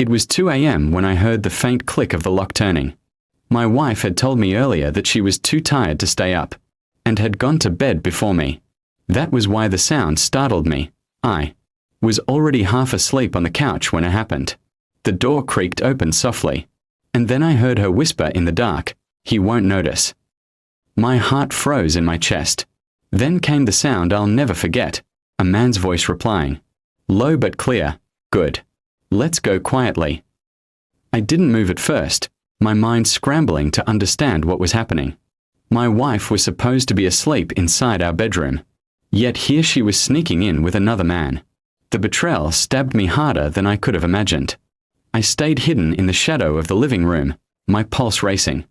It was 2 a.m. when I heard the faint click of the lock turning. My wife had told me earlier that she was too tired to stay up, and had gone to bed before me. That was why the sound startled me. I was already half asleep on the couch when it happened. The door creaked open softly, and then I heard her whisper in the dark, "He won't notice." My heart froze in my chest. Then came the sound I'll never forget, a man's voice replying. Low but clear, "Good. Let's go quietly." I didn't move at first, my mind scrambling to understand what was happening. My wife was supposed to be asleep inside our bedroom, yet here she was sneaking in with another man. The betrayal stabbed me harder than I could have imagined. I stayed hidden in the shadow of the living room, my pulse racing.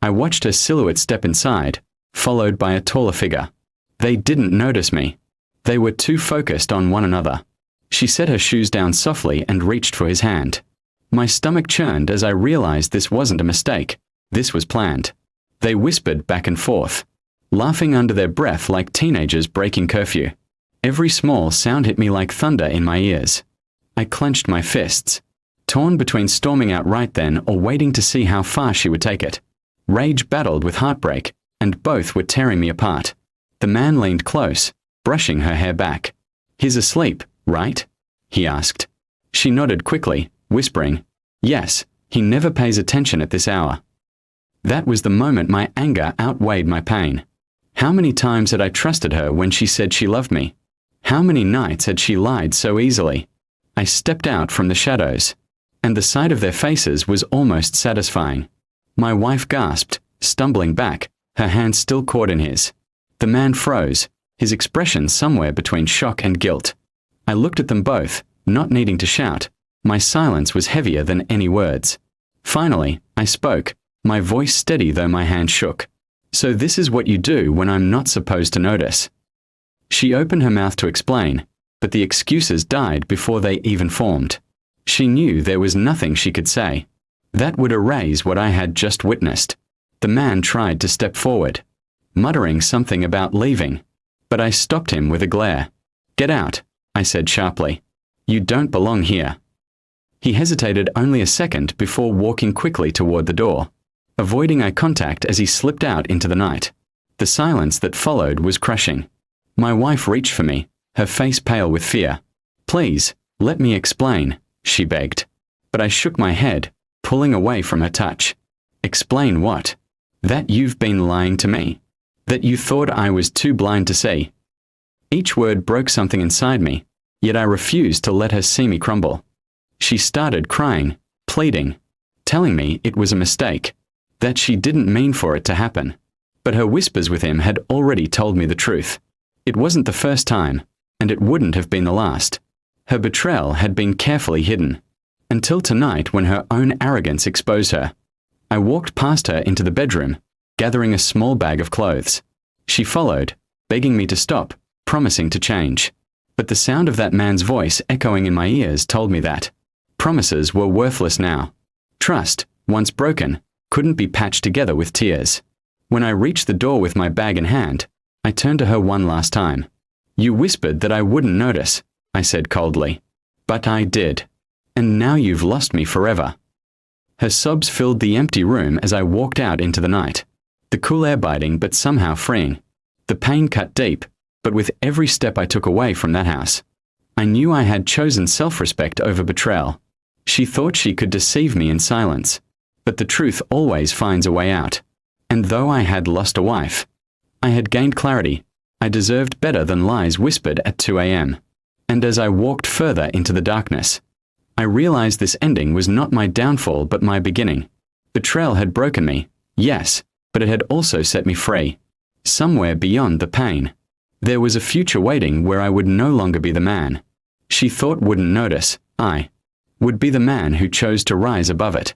I watched her silhouette step inside, followed by a taller figure. They didn't notice me. They were too focused on one another. She set her shoes down softly and reached for his hand. My stomach churned as I realized this wasn't a mistake. This was planned. They whispered back and forth, laughing under their breath like teenagers breaking curfew. Every small sound hit me like thunder in my ears. I clenched my fists, torn between storming out right then or waiting to see how far she would take it. Rage battled with heartbreak, and both were tearing me apart. The man leaned close, brushing her hair back. "He's asleep, right?" he asked. She nodded quickly, whispering, "Yes, he never pays attention at this hour." That was the moment my anger outweighed my pain. How many times had I trusted her when she said she loved me? How many nights had she lied so easily? I stepped out from the shadows, and the sight of their faces was almost satisfying. My wife gasped, stumbling back, her hand still caught in his. The man froze, his expression somewhere between shock and guilt. I looked at them both, not needing to shout. My silence was heavier than any words. Finally, I spoke, my voice steady though my hand shook. "So this is what you do when I'm not supposed to notice." She opened her mouth to explain, but the excuses died before they even formed. She knew there was nothing she could say that would erase what I had just witnessed. The man tried to step forward, muttering something about leaving, but I stopped him with a glare. "Get out," I said sharply. "You don't belong here." He hesitated only a second before walking quickly toward the door, avoiding eye contact as he slipped out into the night. The silence that followed was crushing. My wife reached for me, her face pale with fear. "Please, let me explain," she begged. But I shook my head, pulling away from her touch. "Explain what? That you've been lying to me? That you thought I was too blind to see?" Each word broke something inside me, yet I refused to let her see me crumble. She started crying, pleading, telling me it was a mistake, that she didn't mean for it to happen. But her whispers with him had already told me the truth. It wasn't the first time, and it wouldn't have been the last. Her betrayal had been carefully hidden, until tonight when her own arrogance exposed her. I walked past her into the bedroom, gathering a small bag of clothes. She followed, begging me to stop, promising to change. But the sound of that man's voice echoing in my ears told me that promises were worthless now. Trust, once broken, couldn't be patched together with tears. When I reached the door with my bag in hand, I turned to her one last time. "You whispered that I wouldn't notice," I said coldly. "But I did. And now you've lost me forever." Her sobs filled the empty room as I walked out into the night. The cool air biting but somehow freeing. The pain cut deep, but with every step I took away from that house, I knew I had chosen self-respect over betrayal. She thought she could deceive me in silence, but the truth always finds a way out. And though I had lost a wife, I had gained clarity. I deserved better than lies whispered at 2 a.m. And as I walked further into the darkness, I realized this ending was not my downfall but my beginning. Betrayal had broken me, yes, but it had also set me free. Somewhere beyond the pain, there was a future waiting where I would no longer be the man she thought wouldn't notice. I would be the man who chose to rise above it.